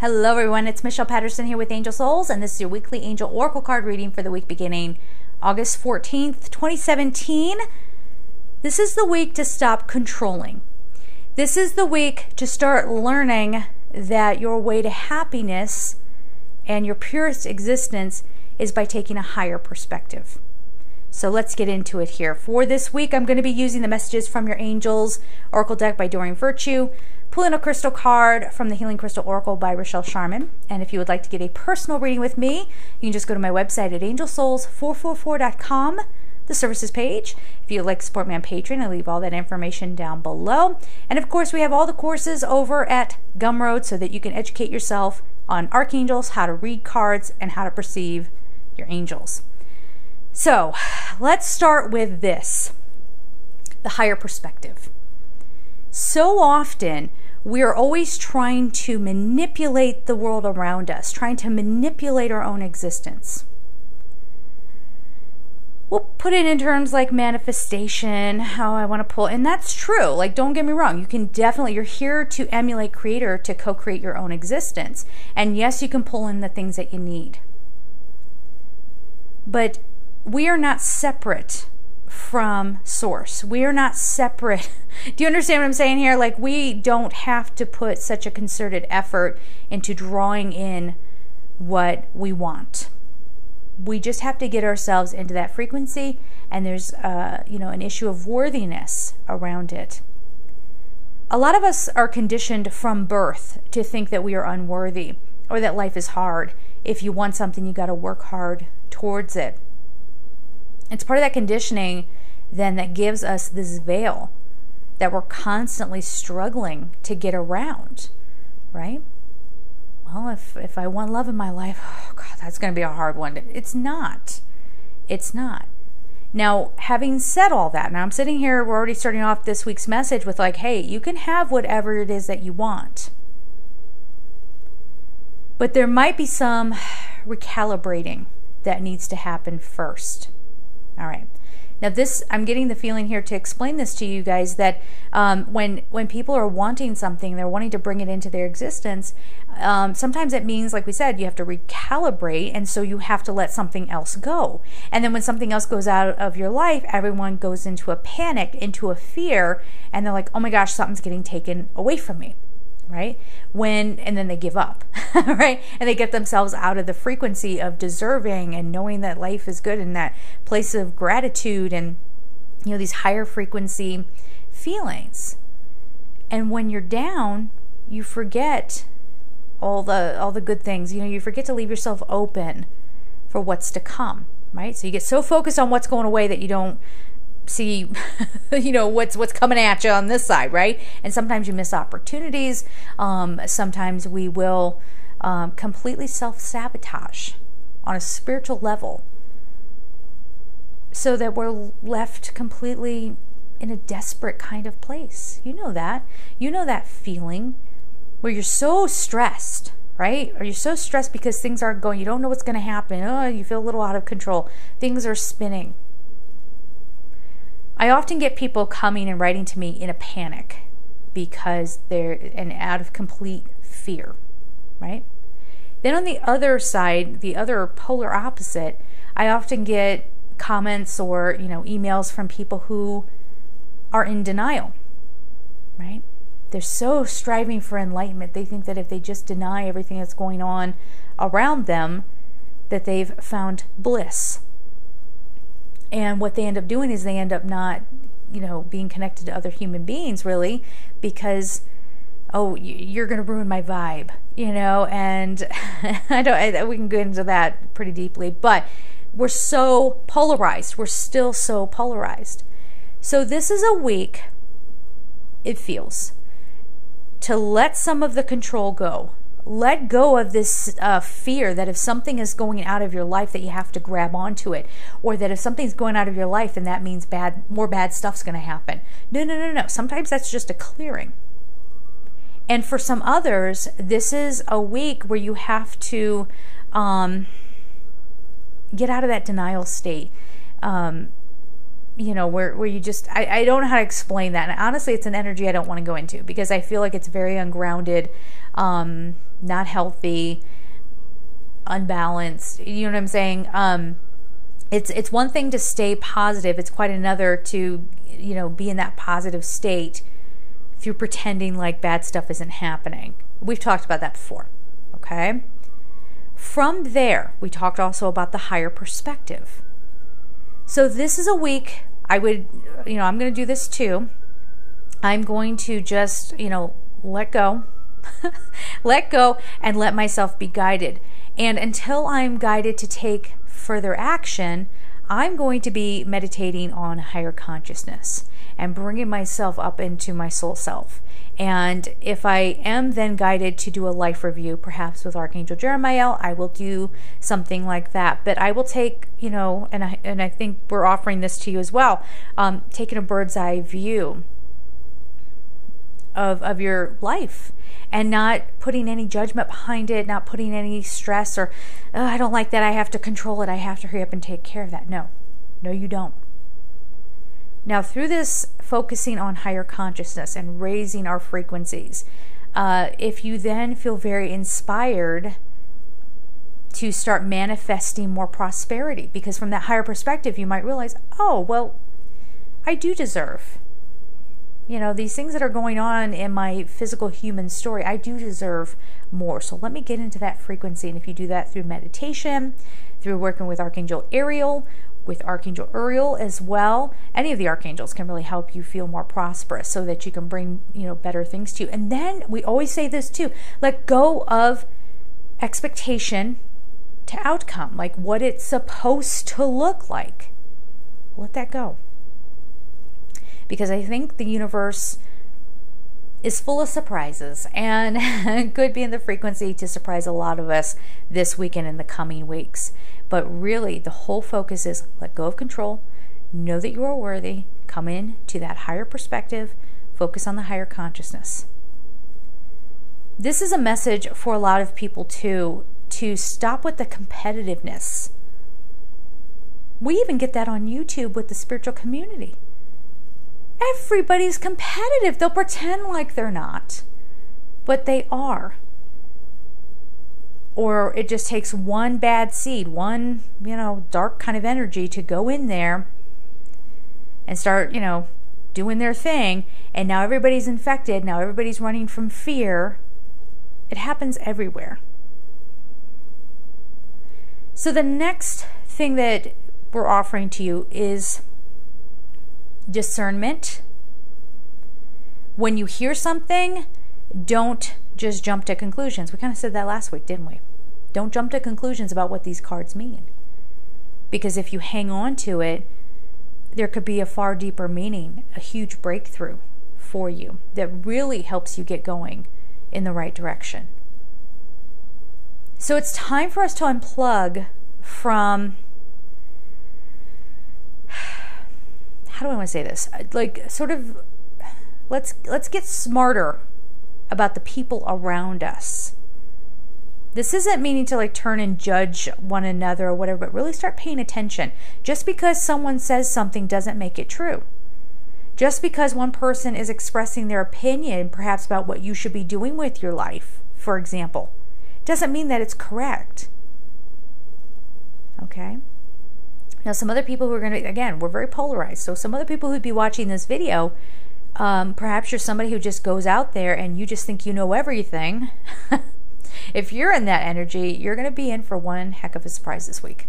Hello everyone, it's Michelle Patterson here with Angel Souls, and this is your weekly Angel Oracle card reading for the week beginning August 14th, 2017. This is the week to stop controlling. This is the week to start learning that your way to happiness and your purest existence is by taking a higher perspective. So let's get into it here. For this week, I'm going to be using the messages from your Angels Oracle deck by Doreen Virtue, pulling a crystal card from the Healing Crystal Oracle by Rochelle Sharman. And if you would like to get a personal reading with me, you can just go to my website at angelsouls444.com, the services page. If you'd like to support me on Patreon, I leave all that information down below. And of course, we have all the courses over at Gumroad so that you can educate yourself on archangels, how to read cards, and how to perceive your angels. So let's start with this, the higher perspective. So often, we are always trying to manipulate the world around us, trying to manipulate our own existence. We'll put it in terms like manifestation, how I want to pull, and that's true. Like, don't get me wrong. You can definitely, you're here to emulate Creator, to co-create your own existence. And yes, you can pull in the things that you need. But we are not separate from Source. We are not separate. Do you understand what I'm saying here? Like, we don't have to put such a concerted effort into drawing in what we want. We just have to get ourselves into that frequency, and there's an issue of worthiness around it. A lot of us are conditioned from birth to think that we are unworthy, or that life is hard. If you want something, you got to work hard towards it. It's part of that conditioning then that gives us this veil that we're constantly struggling to get around, right? Well, if I want love in my life, oh God, that's going to be a hard one. It's not. It's not. Now, having said all that, now I'm sitting here, we're already starting off this week's message with like, hey, you can have whatever it is that you want. But there might be some recalibrating that needs to happen first. All right. Now this, I'm getting the feeling here to explain this to you guys that when people are wanting something, they're wanting to bring it into their existence, sometimes it means, like we said, you have to recalibrate, and so you have to let something else go. And then when something else goes out of your life, everyone goes into a panic, into a fear, and they're like, oh my gosh, something's getting taken away from me. Right? And then they give up, right? And they get themselves out of the frequency of deserving and knowing that life is good, and that place of gratitude and, these higher frequency feelings. And when you're down, you forget all the good things. You forget to leave yourself open for what's to come, right? So you get so focused on what's going away that you don't see what's coming at you on this side, right? And sometimes you miss opportunities. Sometimes we will completely self-sabotage on a spiritual level, so that we're left completely in a desperate kind of place. You know that feeling where you're so stressed, right? Or you're so stressed because things aren't going, you don't know what's going to happen. Oh, you feel a little out of control. Things are spinning. I often get people coming and writing to me in a panic because they're out of complete fear, right? Then on the other side, the other polar opposite, I often get comments or emails from people who are in denial, right? They're so striving for enlightenment. They think that if they just deny everything that's going on around them, that they've found bliss. And what they end up doing is they end up not, being connected to other human beings, really, because, oh, you're going to ruin my vibe, and we can go into that pretty deeply, but we're so polarized. We're still so polarized. So this is a week, it feels, to let some of the control go. Let go of this fear that if something is going out of your life that you have to grab onto it, or that if something's going out of your life then that means more bad stuff's going to happen. No. Sometimes that's just a clearing. And for some others, this is a week where you have to get out of that denial state. where you just, I don't know how to explain that. And honestly, it's an energy I don't want to go into because I feel like it's very ungrounded, not healthy, unbalanced. You know what I'm saying? It's one thing to stay positive. It's quite another to, be in that positive state through pretending like bad stuff isn't happening. We've talked about that before. Okay? From there, we talked also about the higher perspective. So this is a week I'm going to do this too. I'm going to just, let go. Let go and let myself be guided. And until I'm guided to take further action, I'm going to be meditating on higher consciousness and bringing myself up into my soul self. And if I am then guided to do a life review, perhaps with Archangel Jeremiah, I will do something like that. But I will take, and I think we're offering this to you as well, taking a bird's eye view of your life and not putting any judgment behind it, not putting any stress or, oh, I don't like that, I have to control it, I have to hurry up and take care of that. No, you don't. Now, through this focusing on higher consciousness and raising our frequencies, if you then feel very inspired to start manifesting more prosperity, because from that higher perspective, you might realize, oh, well, I do deserve. These things that are going on in my physical human story, I do deserve more. So let me get into that frequency. And if you do that through meditation, through working with Archangel Ariel, with Archangel Uriel as well, any of the archangels can really help you feel more prosperous so that you can bring, better things to you. And then we always say this too, let go of expectation to outcome, like what it's supposed to look like. Let that go. Because I think the universe is full of surprises and could be in the frequency to surprise a lot of us this weekend and in the coming weeks. But really, the whole focus is let go of control, know that you are worthy, come in to that higher perspective, focus on the higher consciousness. This is a message for a lot of people too, to stop with the competitiveness. We even get that on YouTube with the spiritual community. Everybody's competitive. They'll pretend like they're not, but they are. Or it just takes one bad seed, one, dark kind of energy to go in there and start, doing their thing. And now everybody's infected. Now everybody's running from fear. It happens everywhere. So the next thing that we're offering to you is discernment. When you hear something, don't just jump to conclusions. We kind of said that last week, didn't we? Don't jump to conclusions about what these cards mean. Because if you hang on to it, there could be a far deeper meaning, a huge breakthrough for you that really helps you get going in the right direction. So it's time for us to unplug from, how do I want to say this? Like, sort of, let's get smarter about the people around us. This isn't meaning to turn and judge one another or whatever, but really start paying attention. Just because someone says something doesn't make it true. Just because one person is expressing their opinion, perhaps about what you should be doing with your life, for example, doesn't mean that it's correct. Okay? Now, some other people who are going to, again, we're very polarized. So some other people who'd be watching this video, perhaps you're somebody who just goes out there and you just think you know everything. If you're in that energy, you're going to be in for one heck of a surprise this week.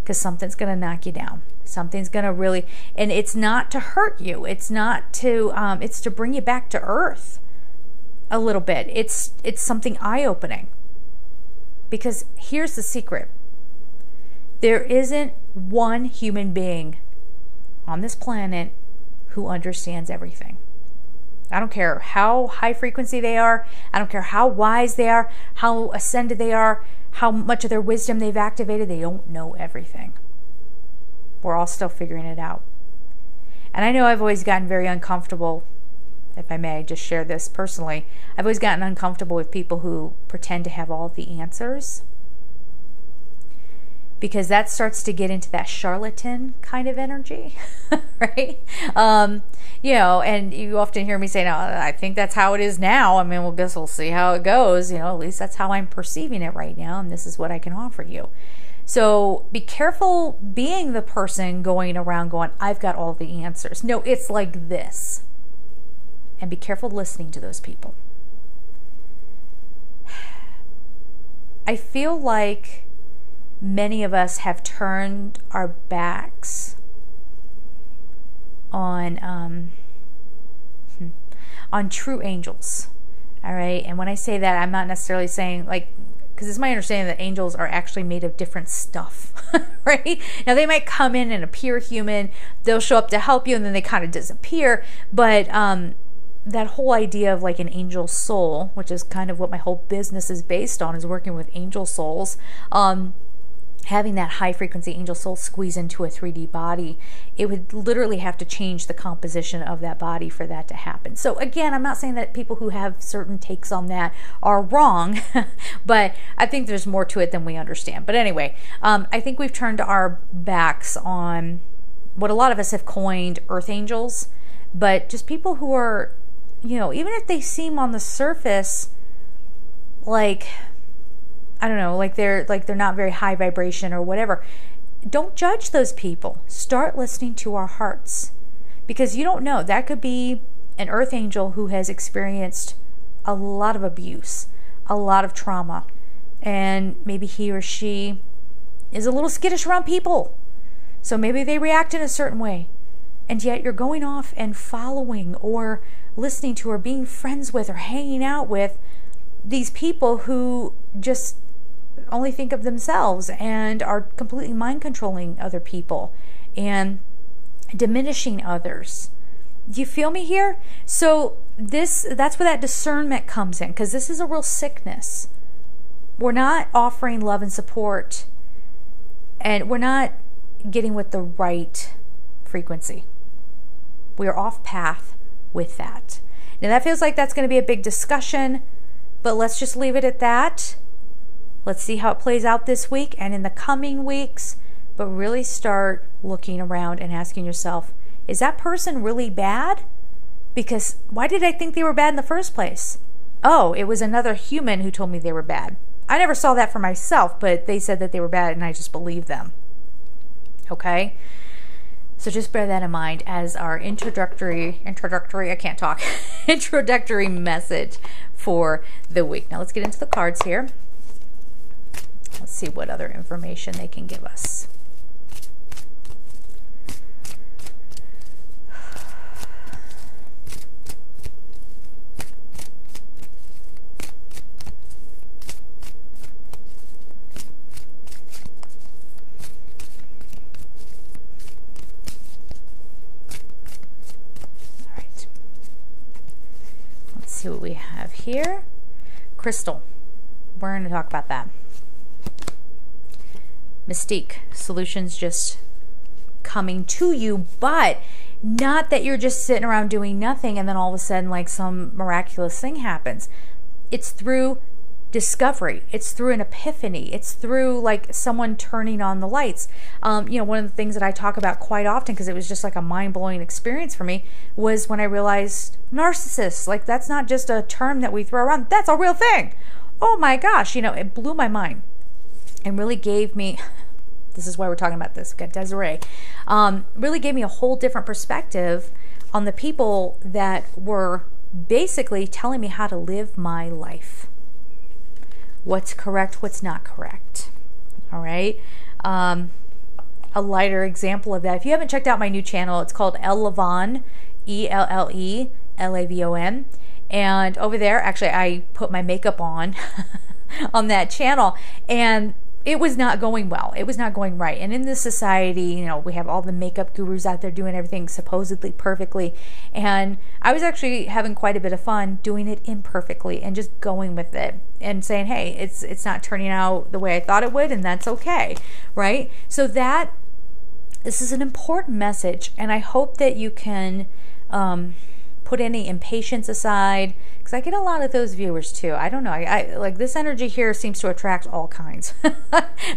Because something's going to knock you down. Something's going to really, and it's not to hurt you. It's not to, it's to bring you back to earth a little bit. It's something eye-opening. Because here's the secret. There isn't one human being on this planet who understands everything. I don't care how high frequency they are. I don't care how wise they are, how ascended they are, how much of their wisdom they've activated. They don't know everything. We're all still figuring it out. And I know I've always gotten very uncomfortable, if I may just share this personally. I've always gotten uncomfortable with people who pretend to have all the answers. because that starts to get into that charlatan kind of energy, right? You know, and you often hear me say, no, I think that's how it is now. I mean, well, guess we'll see how it goes. You know, at least that's how I'm perceiving it right now, and this is what I can offer you. So be careful being the person going around going, I've got all the answers. No, it's like this. And be careful listening to those people. I feel like many of us have turned our backs on true angels. All right. And when I say that, I'm not necessarily saying like, because it's my understanding that angels are actually made of different stuff, right? Now they might come in and appear human, they'll show up to help you, and then they kind of disappear. But that whole idea of like an angel soul, which is kind of what my whole business is based on, is working with angel souls. Having that high frequency angel soul squeeze into a 3D body, it would literally have to change the composition of that body for that to happen. So again, I'm not saying that people who have certain takes on that are wrong, but I think there's more to it than we understand. But anyway, I think we've turned our backs on what a lot of us have coined earth angels, but just people who are, you know, even if they seem on the surface like, I don't know, like they're not very high vibration or whatever, don't judge those people. Start listening to our hearts, because you don't know, that could be an earth angel who has experienced a lot of abuse, a lot of trauma, and maybe he or she is a little skittish around people, so maybe they react in a certain way, and yet you're going off and following or listening to or being friends with or hanging out with these people who just only think of themselves and are completely mind controlling other people and diminishing others. Do you feel me here? So that's where that discernment comes in, because this is a real sickness. We're not offering love and support, and we're not getting with the right frequency. We are off path with that. Now that feels like that's going to be a big discussion, but let's just leave it at that. Let's see how it plays out this week and in the coming weeks, but really start looking around and asking yourself, is that person really bad? Because why did I think they were bad in the first place? Oh, it was another human who told me they were bad. I never saw that for myself, but they said that they were bad and I just believed them. Okay? So just bear that in mind as our introductory message for the week. Now let's get into the cards here. Let's see what other information they can give us. All right. Let's see what we have here. Crystal. We're going to talk about that. Mystique, solutions just coming to you, but not that you're just sitting around doing nothing and then all of a sudden like some miraculous thing happens. It's through discovery. It's through an epiphany. It's through like someone turning on the lights. You know, one of the things that I talk about quite often, because it was just like a mind-blowing experience for me, was when I realized narcissists, like that's not just a term that we throw around. That's a real thing. Oh my gosh, you know, it blew my mind. And really gave me, this is why we're talking about this, okay, Desiree, really gave me a whole different perspective on the people that were basically telling me how to live my life. What's correct, what's not correct. All right. A lighter example of that, if you haven't checked out my new channel, it's called Ellavon, ELLELAVON. And over there, actually, I put my makeup on that channel, and it was not going well. It was not going right. And in this society, you know, we have all the makeup gurus out there doing everything supposedly perfectly. And I was actually having quite a bit of fun doing it imperfectly and just going with it and saying, hey, it's not turning out the way I thought it would, and that's okay, right? So this is an important message, and I hope that you can put any impatience aside, because I get a lot of those viewers too. I don't know. I like this energy here seems to attract all kinds.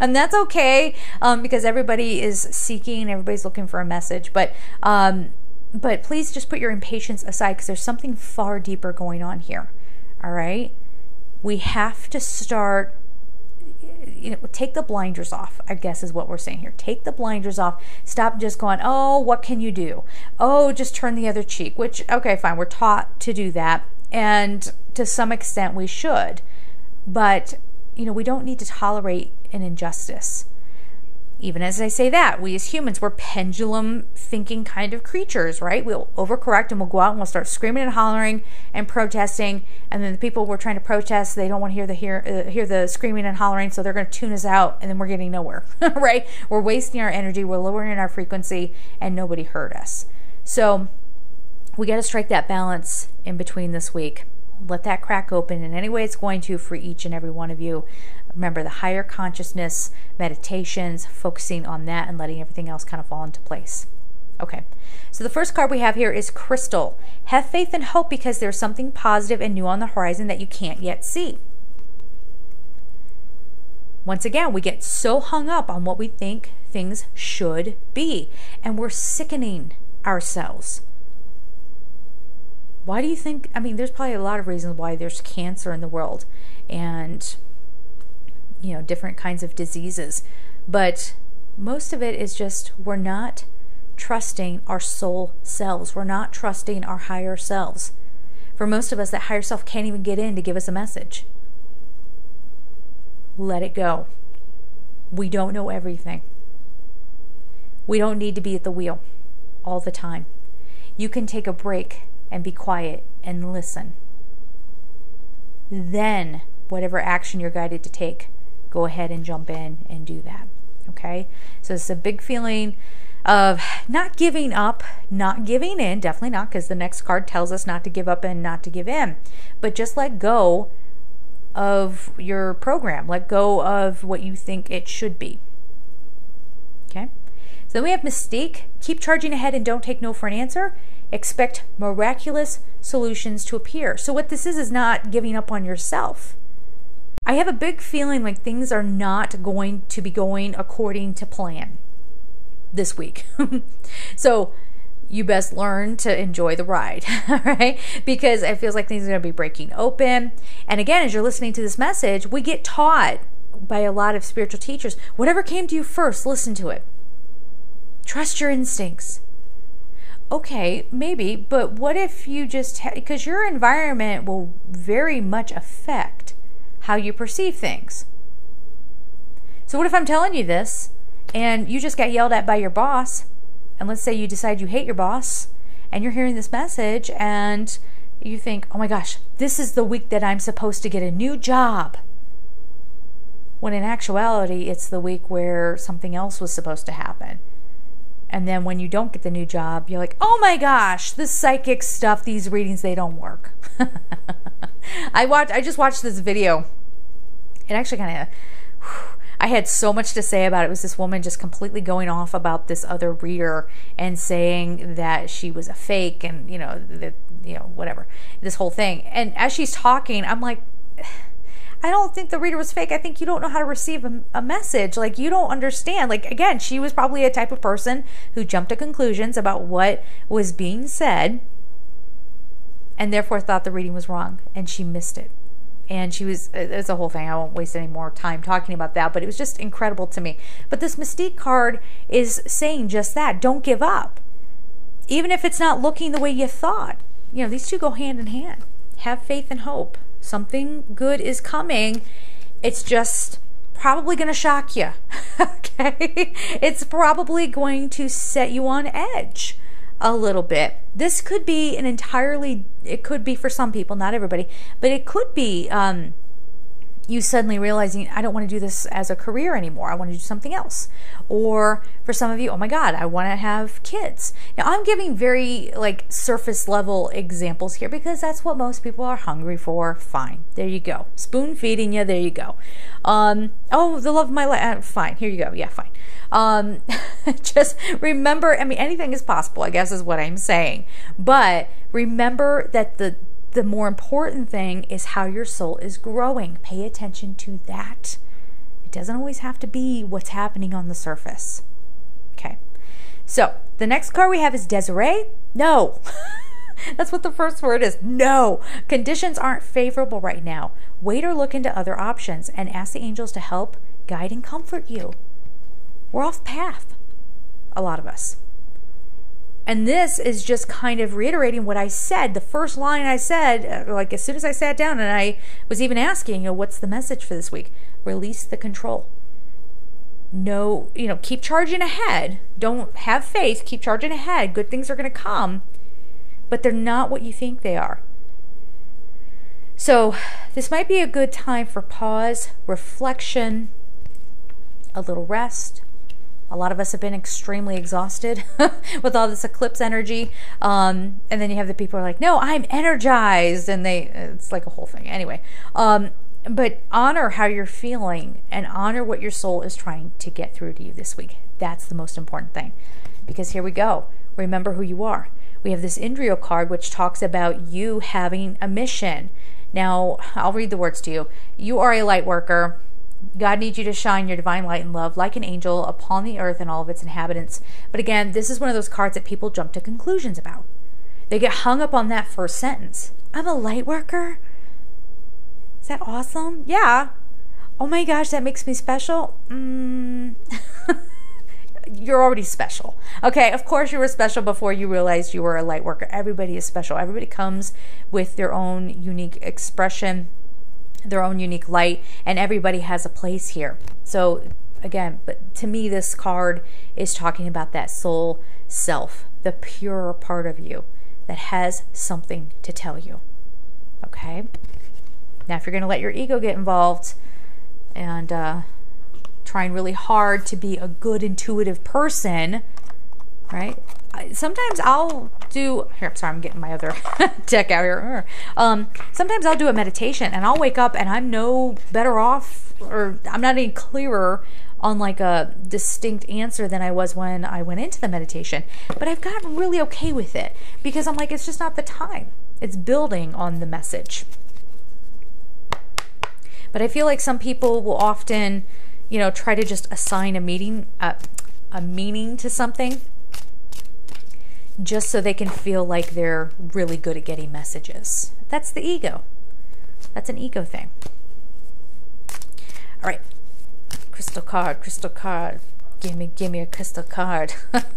And that's okay, because everybody is seeking, everybody's looking for a message. But please just put your impatience aside, because there's something far deeper going on here. All right? We have to start, take the blinders off, I guess is what we're saying here. Take the blinders off. Stop just going, oh, what can you do? Oh, just turn the other cheek, which, okay, fine. We're taught to do that. And to some extent we should. But, we don't need to tolerate an injustice. Even as I say that, we as humans, we're pendulum thinking kind of creatures, right? We'll overcorrect and we'll go out and we'll start screaming and hollering and protesting. And then the people we're trying to protest, they don't want to hear the screaming and hollering, so they're going to tune us out, and then we're getting nowhere, right? We're wasting our energy, we're lowering our frequency, and nobody heard us. So we got to strike that balance in between this week. Let that crack open in any way it's going to for each and every one of you. Remember the higher consciousness, meditations, focusing on that and letting everything else kind of fall into place. Okay, so the first card we have here is Crystal. Have faith and hope, because there's something positive and new on the horizon that you can't yet see. Once again, we get so hung up on what we think things should be, and we're sickening ourselves. Why do you think, there's probably a lot of reasons why there's cancer in the world and, different kinds of diseases. But most of it is just we're not trusting our soul selves. We're not trusting our higher selves. For most of us, that higher self can't even get in to give us a message. Let it go. We don't know everything. We don't need to be at the wheel all the time. You can take a break and be quiet and listen. Then, whatever action you're guided to take, go ahead and jump in and do that. Okay? So it's a big feeling of not giving up, not giving in, definitely not, because the next card tells us not to give up and not to give in. But just let go of your program. Let go of what you think it should be. Okay? So then we have Mystique. Keep charging ahead and don't take no for an answer. Expect miraculous solutions to appear. So what this is not giving up on yourself. I have a big feeling like things are not going to be going according to plan this week. So you best learn to enjoy the ride, right? Because it feels like things are going to be breaking open. And again, as you're listening to this message, we get taught by a lot of spiritual teachers, whatever came to you first, listen to it. Trust your instincts. Okay, maybe, but what if you just, because your environment will very much affect how you perceive things. So what if I'm telling you this and you just got yelled at by your boss, and let's say you decide you hate your boss, and you're hearing this message and you think, oh my gosh, this is the week that I'm supposed to get a new job. When in actuality, it's the week where something else was supposed to happen. And then when you don't get the new job, you're like, oh my gosh, this psychic stuff, these readings, they don't work. I just watched this video. It actually kind of, I had so much to say about it. It was this woman just completely going off about this other reader and saying that she was a fake and, whatever, this whole thing. And as she's talking, I'm like, I don't think the reader was fake. I think you don't know how to receive a message. Like, you don't understand. Like, again, she was probably a type of person who jumped to conclusions about what was being said and therefore thought the reading was wrong, and she missed it. And it's a whole thing. I won't waste any more time talking about that, but it was just incredible to me. But this Mystique card is saying just that. Don't give up. Even if it's not looking the way you thought. These two go hand in hand. Have faith and hope. Something good is coming. It's just probably going to shock you. Okay? It's probably going to set you on edge a little bit. This could be it could be for some people, not everybody, but it could be you suddenly realizing, I don't want to do this as a career anymore. I want to do something else. Or for some of you, oh my God, I want to have kids. Now I'm giving very like surface level examples here because that's what most people are hungry for. Fine. There you go. Spoon feeding you. There you go. Oh, the love of my life. Fine. Here you go. Yeah, fine. Just remember, I mean, anything is possible, I guess is what I'm saying. But remember that the more important thing is how your soul is growing. Pay attention to that. It doesn't always have to be what's happening on the surface. Okay. So the next card we have is Desiree. No. That's what the first word is. No. Conditions aren't favorable right now. Wait or look into other options and ask the angels to help, guide, and comfort you. We're off path. A lot of us. And this is just kind of reiterating what I said. The first line I said, like as soon as I sat down and I was even asking, what's the message for this week? Release the control. No, keep charging ahead. Don't have faith. Keep charging ahead. Good things are going to come. But they're not what you think they are. So this might be a good time for pause, reflection, a little rest. A lot of us have been extremely exhausted with all this eclipse energy. And then you have the people who are like, no, I'm energized. And it's like a whole thing. Anyway, but honor how you're feeling and honor what your soul is trying to get through to you this week. That's the most important thing. Because here we go. Remember who you are. We have this Indriyo card, which talks about you having a mission. Now, I'll read the words to you. You are a light worker. God needs you to shine your divine light and love like an angel upon the earth and all of its inhabitants. But again, this is one of those cards that people jump to conclusions about. They get hung up on that first sentence. I'm a light worker? Is that awesome? Yeah. Oh my gosh, that makes me special? You're already special. Okay, of course you were special before you realized you were a light worker. Everybody is special. Everybody comes with their own unique expression, their own unique light, and everybody has a place here. So again, but to me this card is talking about that soul self, the pure part of you that has something to tell you. Okay? Now if you're going to let your ego get involved and trying really hard to be a good intuitive person, right? Sometimes I'll do, here, I'm sorry, I'm getting my other deck out here. Sometimes I'll do a meditation and I'll wake up and I'm no better off, or I'm not any clearer on like a distinct answer than I was when I went into the meditation. But I've gotten really okay with it because I'm like, it's just not the time. It's building on the message. But I feel like some people will often, try to just assign a meaning to something just so they can feel like they're really good at getting messages. That's the ego. That's an ego thing. All right. Crystal card, crystal card. Give me a crystal card. What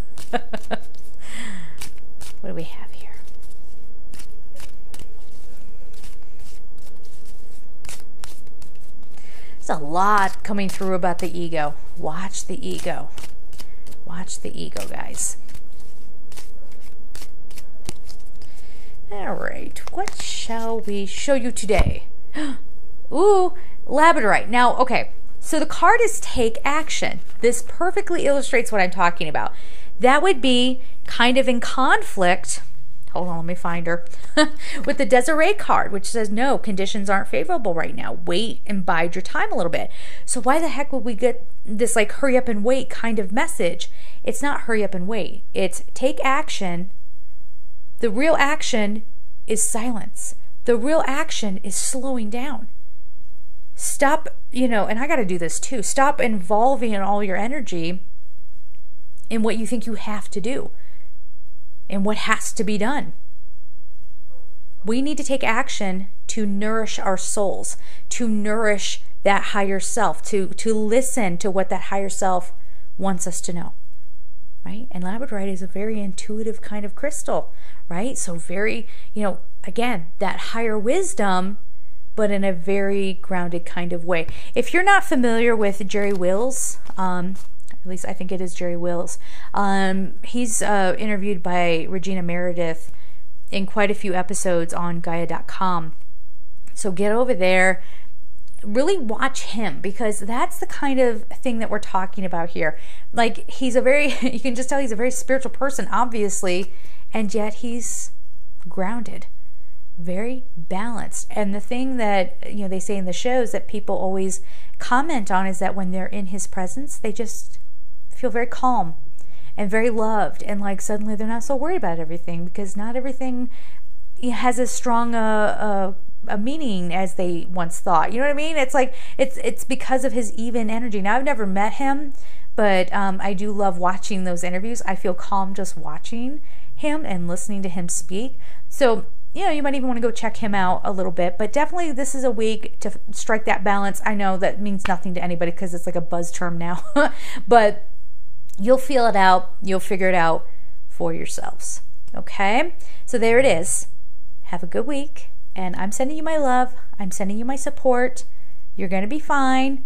do we have here? There's a lot coming through about the ego. Watch the ego. Watch the ego, guys. All right, what shall we show you today? Ooh, labradorite. Now, okay, so the card is take action. This perfectly illustrates what I'm talking about. That would be kind of in conflict. Hold on, let me find her. With the Desiree card, which says, no, conditions aren't favorable right now. Wait and bide your time a little bit. So why the heck would we get this like hurry up and wait kind of message? It's not hurry up and wait. It's take action. The real action is silence. The real action is slowing down. Stop, and I got to do this too. Stop involving all your energy in what you think you have to do and what has to be done. We need to take action to nourish our souls, to nourish that higher self, to listen to what that higher self wants us to know. Right? And labradorite is a very intuitive kind of crystal, right? So very, again, that higher wisdom, but in a very grounded kind of way. If you're not familiar with Jerry Wills, at least I think it is Jerry Wills, he's interviewed by Regina Meredith in quite a few episodes on Gaia.com. So get over there, really watch him, because that's the kind of thing that we're talking about here. Like, he's a very, you can just tell he's a very spiritual person, obviously, and yet he's grounded, very balanced. And the thing that, you know, they say in the shows that people always comment on is that when they're in his presence, they just feel very calm and very loved, and like suddenly they're not so worried about everything, because not everything has as strong a meaning as they once thought. You know what I mean? It's like it's because of his even energy. Now, I've never met him, but I do love watching those interviews. I feel calm just watching him and listening to him speak. So, you know, you might even want to go check him out a little bit. But definitely, this is a week to strike that balance. I know that means nothing to anybody because it's like a buzz term now, but you'll feel it out. You'll figure it out for yourselves. Okay? So there it is. Have a good week. And I'm sending you my love. I'm sending you my support. You're going to be fine.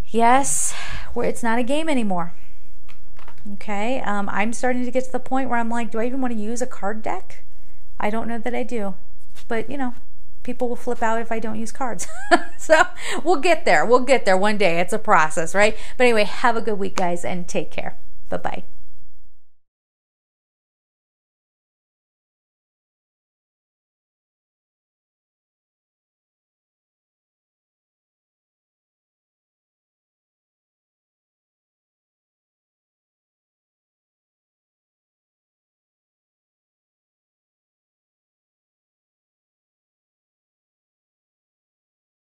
Yes, it's not a game anymore. Okay? I'm starting to get to the point where I'm like, do I even want to use a card deck? I don't know that I do. But, you know, people will flip out if I don't use cards. So we'll get there. We'll get there one day. It's a process, right? But anyway, have a good week, guys, and take care. Bye-bye.